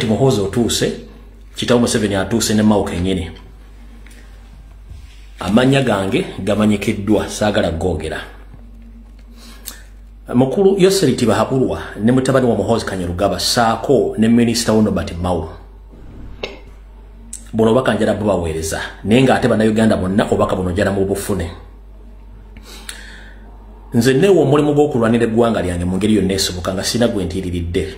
Muhozi otuuse Kitaawo Museveni atuuse ne Mao kenyini amanya gange gamanyikiddwa saagala googera mukulu Yoseriti Bahabulwa ne mutabani wa Muhozi Kanyarugaba saako ne Minisita Robert Mao bono bakanjala baweereza naye nga ate bannayuganda bonna obaka buno jala mu bufune nze neewo omulimu gw'okulwanira eggwanga lyange mu ngeri yonna esoboka nga sina gwe ntiiriridde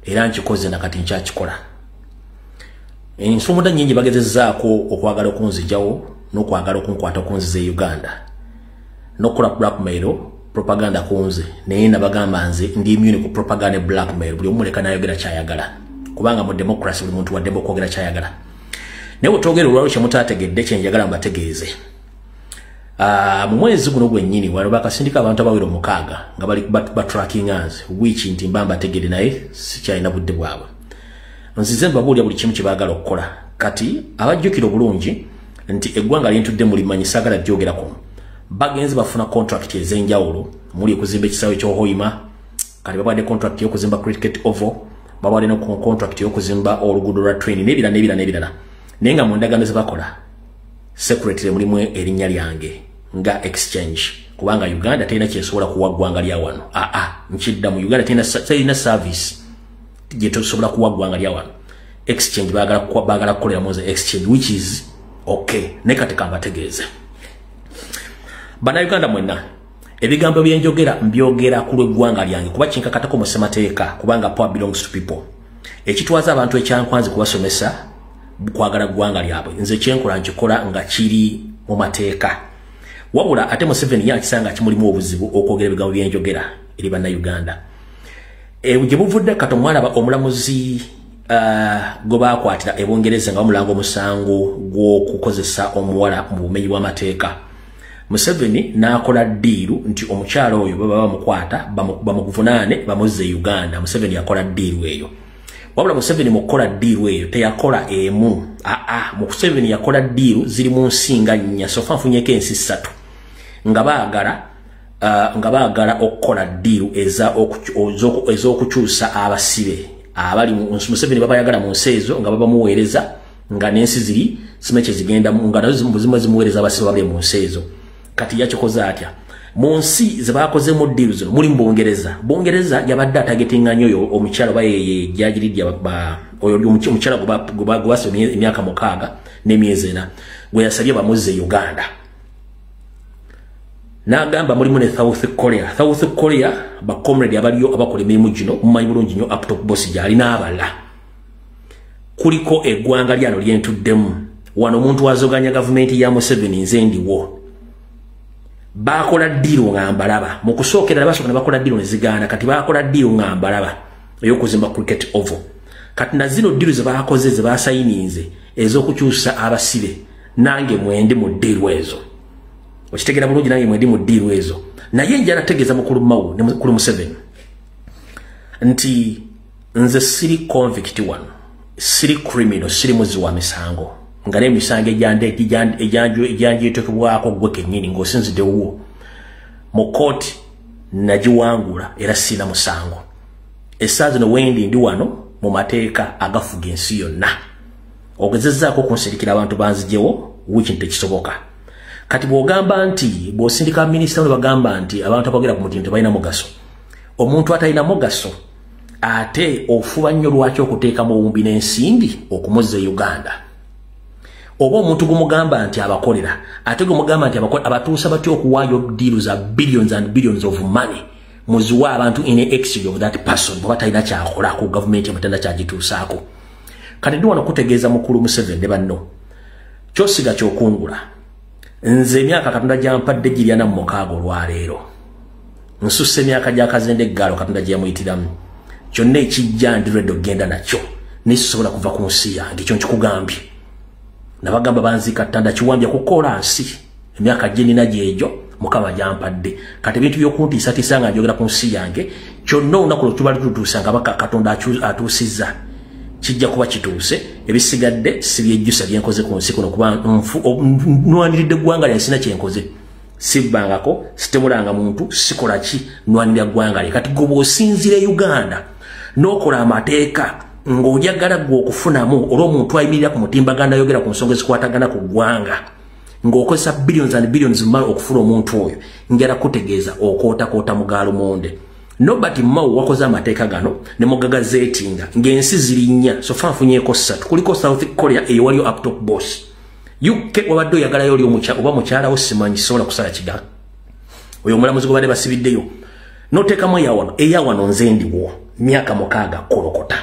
era nkikoze nakati nkyakikola ensumuda nnyingi bagezezzaako okwagala okunzijawo n'okwagala okunkwata okunziza e Uganda n'okukola blackmail propaganda kunze naye nabagamba nze ndi immune ku propaganda blackmail buli omu leka n'ayogera kyayagala kubanga mu democracy buli muntu wadde okwogera kyayagala naye bwetwogera olwalo kye mutaategedde kye njagala mbategeeze mu mwezi guno gwennyini wano bakasindika abantu abawera 6 nga bali batrackingers which nti mba mbategedde naye sikyalina budde bwabwe nzize mbabuulira buli kimu kye baagala okukola kati abajjukira obulungi nti eggwanga lyentudde mulimanyi saagala jjogerako bagenzi bafuna contract ez'enjawulo muli okuzimba ekisaawe ky'Ohoima kati babadde contract y'okuzimba cricket oval babadde ne contract y'okuzimba oluguudo lwa train n'ebirala naye nga mu ndagaano ze bakola secretary mulimu erinnya lyange nga exchange kubanga Uganda tena kyesobola kuwa ggwanga lya wano nkidda mu Uganda tena service gye tosobola kuwa ggwanga lya wano exchange baagala kukolera mu exchange which is okay ne kati kambategeeze Bannayuganda mwenna ebigambo byenjogera mbyogera ku lw'eggwanga lyange kuba kinkakatako mu ssemateeka kubanga power belongs to people ekitwaza abantu ekyankwanzi kubasomesa kwagala ggwanga lyabwe nze kyenkola nkikola nga kiri mu mateeka wabula ate Museveni yakisanga kimulimu obuzibu okwogera ebigambo byenjogera eri Bannayuganda gye buvudde kati omwalaba omulamuzi gwe baakwatira ebungereza nga bamulanga omusango gw'okukozesa omuwala mu bumenyi bw'amateeka Museveni n'akola ddiiru nti omukyala oyo baba bamukwata bamuvunaane bamuzze Uganda Museveni yakola ddiiru eyo wabula Museveni mukola ddiiru eyo teyakola emu Museveni yakola ddiiru ziri mu nsinga nnya sofa nfunyeko ensi 3 nga baagala okukola ddiiru ez'okukyusa abasibe abali Museveni babayagala mu nsi ezo nga babamuweereza nga n'ensi ziri simekye zigenda nga nazo zimuweereza abasibe babali mu nsi ezo kati yakikoze atya mu nsi ze baakozemu ddiiru zino muli mu Bungereza yabadde atagetinga nnyo omukyala bayeye gyagiridya oyo omukyala gwebasomye emyaka 6 n'emyezi 4 gwe yasabye bamuzze Uganda n'agamba mulimu ne South Korea bakomredi abaliyo abakola emirimu gino mumanyi bulungi nnyo Aptop Boss gyali n'abala kuliko eggwanga lyano lyentuddemu wano omuntu wazoganya gavumenti ya Museveni nze ndiwo bakola ddiiru nga mbalaba mu kusookera basooka ne bakola ddiiru ne zigaana kati bakola ddiiru nga mbalaba ey'okuzimba cricket oval kati na zino ddiiru ze baakoze ze baasayininze ez'okukyusa abasibe nange mwendi mu ddiiru ezo okitegera bulungi nange mwendi mu ddiiru ezo naye njala tegeeza mukulu Mao ne mukulu Museveni nti nze siri convict wano siri criminal siri muzi wa misango nga n'emisango ejanjetekebwako gwe kennyini ng'osinziddewo mu kooti nagiwangula era sina musango essaawa zino wendi ndi wano mu mateeka agafuga ensi yonna ogezezzaako okunsirikira abantu banzijewo wiki ntekisoboka kati bw'ogamba nti bw'osindika minisita ne bagamba nti abantu abogera ku mutindo tebalina mugaso omuntu atalina mugaso ate ofuba nnyo lwaki okuteekamu obumbi n'ensimbi okumuzza Uganda oba omuntu gumugamba nti abakolera ate gumugamba nti abatuusa batya okuwaayo deals za billions and billions of money muziwa abantu in exchange of that person bwaba talina kyakola ku gavumenti abatenda kyagituusaako kati ndi wano kutegeeza mukulu Museveni ne banno kyosiga kyokungula nze emyaka Katonda gyampadde giri 46 olwaleero nsusse emyaka gy'akazende eggaalo Katonda gye yamuyitiramu kyonna ekijja ndiredde okgenda nakyo nisobola kuva ku nsi yange ekyo nkikugambye nabagamba banzika ttanda kiwambya kukola nsi emyaka gye nina gyegyo Mukama gyampadde kati ebintu by'okuntiisatiisa nga njogera ku nsi yange kyonna olunaku lwe tuba tutuusa nga Katonda atuusizza kijja kuba kituuse ebisigadde sibyejjusa byenkoze ku nsi kuno kuba nwandiridde eggwanga lyange sina kyenkoze sibbangako sitemulanga muntu sikola ki nwanirira ggwanga lye kati gwe bw'osinzira Uganda n'okola amateeka ng'ojagala gwe okufunamu olw'omuntu ayimirira ku mutimbaganda ayogera ku nsonga ezikwatagana ku ggwanga ng'okozesa billions and billions mala okufuna omuntu oyo njala kutegeeza okootakoota mu gaalumonde. Nobert Mao wakoze amateeka gano ne mugagazeetinga ng'ensi ziri nnya so far nfunyeeko 3 kuliko South Korea eyo waliyo uptop boss. UK wabadde oyagalayo oli oba mukyalawo simanyi sobola kusala kiga oyo omulamuzi gwe badde basibiddeyo n'oteekamu eyawano nze ndiwo myaka 6 kolokota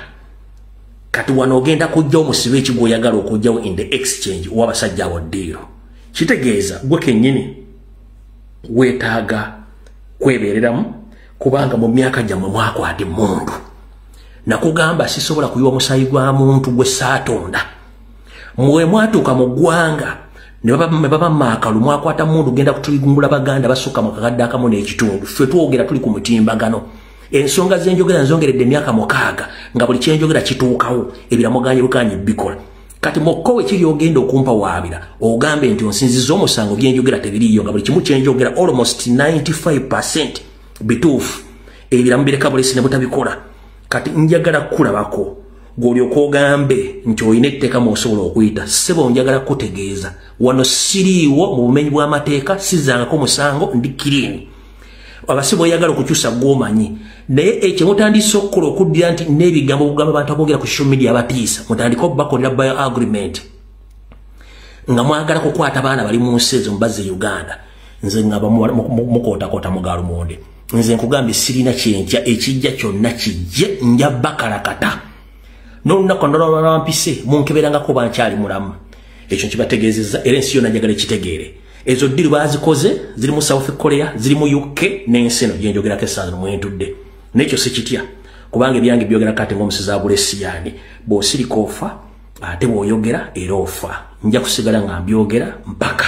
kati wano ogenda kujjawo musibe ekigwo oyagala okujjawo in the exchange w'abasajja abo ddeeyo kitegeeza gwe kennyini weetaaga kwebeereramu kubanga mu myaka gyammwe mwakwata emmundu nakugamba sisobola kuyiwa musaayi gwa muntu gwe saatonda mwe mwatuuka mu ggwanga ne baba maakalu mwakwata mundu genda kutuligumbula baganda basukka mu kakadde akamu n'ekitundu ffe twogera tuli ku mutimbagano ensonga zenjogera nzongeredde emyaka 6 nga buli kyenjogera kituukawo ebiramuganye bukanye bikola kati mokkowe kiri ogenda okumpa waabira ogambe nti onsinziza omusango byenjogera tebiriyo nga buli kimu kyenjogera almost 95% bituufu ebiramu bireka bulesi ne butabikola kati njagala kulabako goli okogambe nti oyina etteeka musobola okuyita sebo njagala kutegeeza wano siriiwo mu bumenyi bw'amateeka sizangako musango ndi kirini abasibo oyagala okukyusa gwomanyi naye ekyo mutandise okukola okuddira nti n'ebigambo obugamba abantu aboogera ku social media abatiisa mutandika okubakolera bio agreement nga mwagala kukwata baana bali mu nsi ezo mubazze Uganda nze ngaba mukootakoota mu gaalumonde nze nkugambye sirina kyenkya ekijja kyonna kijje nja bakalakata n'olunaku ndolwa mpise munkeberangako bankyali mulamu ekyo kibategeezezza era ensi yonna njagala ekitegeere ezo ddiru baazikoze ziri mu South Korea ziri mu UK n'ensi eno gye njogerako essanza mwentudde n'ekyo sikitya kubanga ebyange byogera kati ng'omusizi abulesiyani bw'osirika ofa ate bw'oyogera era ofa nja kusigala nga mbyogera mpaka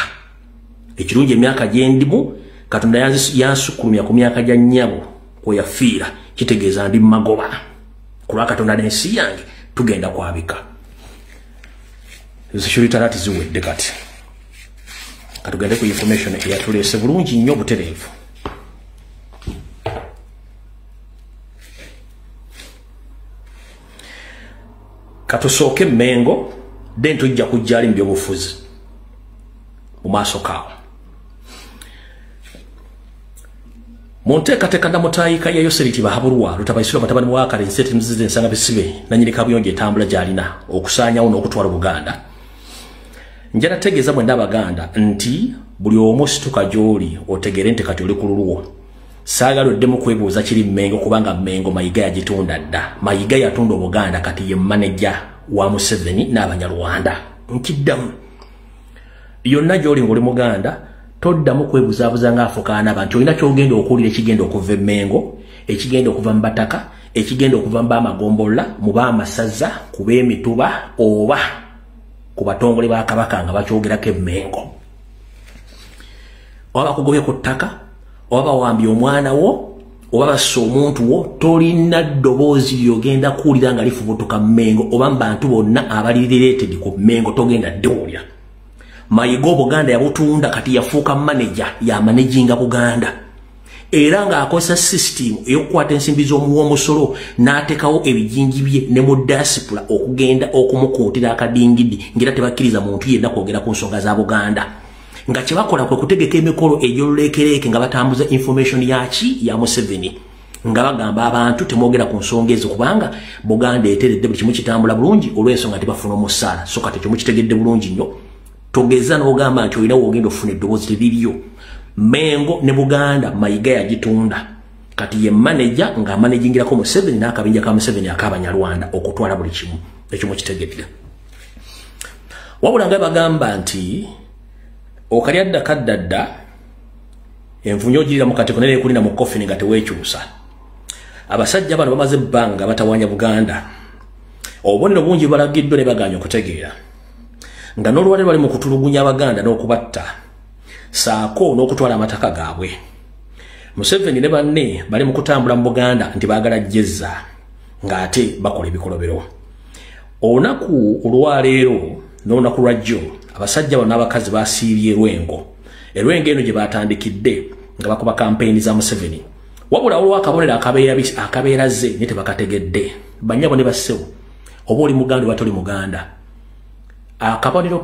ekirungi emyaka gye ndimu Katonda yansukulumya ku myaka gya nnyabo kweyafiira kitegeeza ndi magoba kulwa Katonda n'ensi yange tugenda kwabika zishuritarati ziwedde kati katugende ku information eyatuleese bulungi nnyo butereevu katusooke Mengo then tujja kujjali mbyobufuzi mu maaso kaawo Monteekateeka ndamutaayika yayo seriti bahabulwa lutabayisiro batabani bwakale nseti mzize nsanga bisibe nanyini kabuyonje etambula gyalina okusaanyawo n'okutwala Buganda njala tegeeza mwenda Abaganda nti buli omu situka gy'oli otegere nti kati oli ku lulwo saagala oddemu kwebuuza kiri Mengo kubanga Mengo Mayiga yagitunda dda Mayiga yatunda Obuganda kati ye manager wa Museveni n'Abanyarwanda nkiddamu yonna gy'oli ng'oli Muganda toddamu kwebuzabuza ng'afukaana abantu olina kyogenda okuwulira ekigenda okuva Mengo ekigenda okuva mu Bataka ekigenda okuva mu Bamagombola mu Bamasaza ku b'Emituba oba ku batongole ba Kabaka nga bakyogerako Mengo oba kugobye ku ttaka oba wambye omwana wo oba bassa omuntu wo tolina ddoboozi lyogenda kuwulira nga lifubutuka Mengo oba mu bantu bonna abali related ku Mengo togenda ddewulira Mayiga Buganda yabutunda kati yafuuka manager ya managing Buganda era nga akozesa system eyokukwata ensimbi z'omuwoomusolo n'ateekawo ebijinji bye ne mu diaspora okugenda okumukuutira akadingidi ngera tebakkiriza muntu yenna kwogera ku nsonga za Buganda nga kye bakola kwe kutegeka emikolo egy'oluleekereeke nga batambuza information yaki ya Museveni nga bagamba abantu temwogera ku nsonga ezo kubanga Buganda eteredde buli kimu kitambula bulungi olw'ensonga tebafuna omusaala so kati ekyo mukitegedde bulungi nnyo togeza n'ogamba nti olina wogenda ofuna eddoboozi teririyo Mengo ne Buganda Mayiga yagitunda kati ye manager nga managingirako Museveni n'akabinja ka Museveni ak'Abanyarwanda okutwala buli kimu ekyo mukitegedde wabula nga bagamba nti okalya dda kaddadda envunyo ogirira mu kateko nere ekulina mu kofini nga teweekyusa abasajja bano bamaze ebbanga batawanya Buganda obubonero bungi balagiddwa ne baganya okutegeera nga n'olwaliro bali mu kutulugunya Abaganda n'okubatta saako n'okutwala amataka gaabwe Museveni ne banne bali mu kutambula mu Buganda nti baagala jjezza ng'ate bakola ebikolobero olunaku olwaleero n'olunaku lwajjo abasajja bano n'abakazi basiibye Lwengo Lwengo eno gye batandikidde nga bakuba kampeyini za Museveni wabula olw'akabonero akabeera ze ne tebakategedde bannyabo ne bassewo oba oli muganda oba toli muganda akabonero